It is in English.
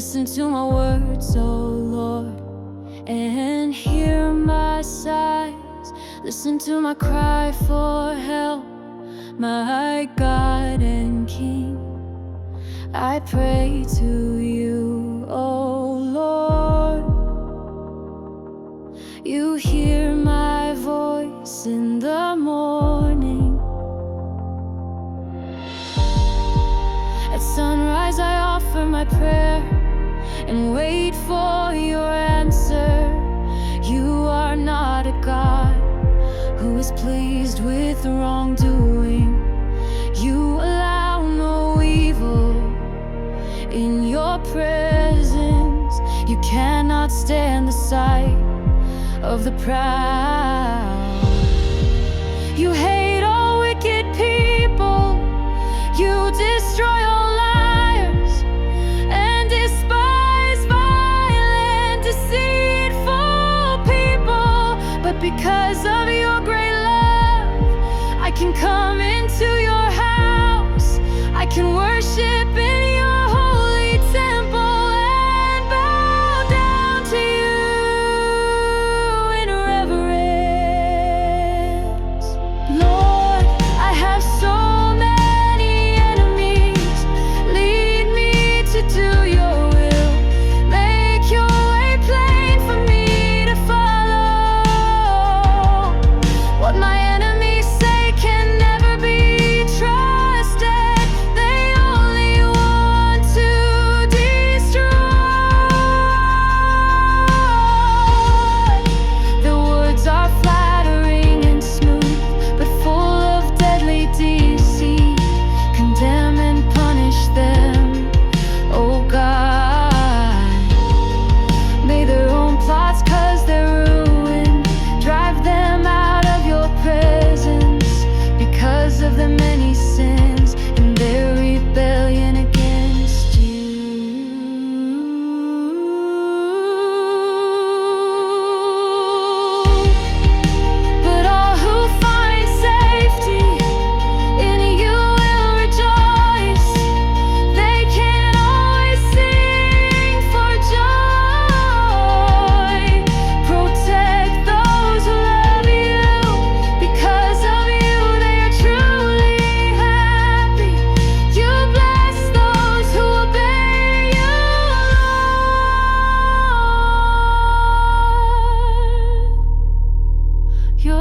Listen to my words, oh Lord, and hear my sighs. Listen to my cry for help, my God and King. I pray to you, oh Lord. You hear my voice in the morning. At sunrise I offer my prayer and wait for your answer. You are not a God who is pleased with wrongdoing. You allow no evil in your presence. You cannot stand the sight of the proud. You hate all wicked people. You destroy all liars and despise violent, deceitful people. But because of your great love, I can come into your house. I can worship in your holy temple and bow down to you in reverence. Lord, I have so many enemies. Lead me to do your will. Make your way plain for me to follow. What my enemies say can never be trusted. They only want to destroy. Their words are flattering and smooth, but full of deadly deceit. Condemn and punish them, oh God. May their own plots cause their ruin drive them out of your presence because of the many sins and their rebellion against you. But all who find safety in you will rejoice. They can always sing for joy. Protect those who love you. Because of you they are truly happy. You bless those who obey you, Lord. Your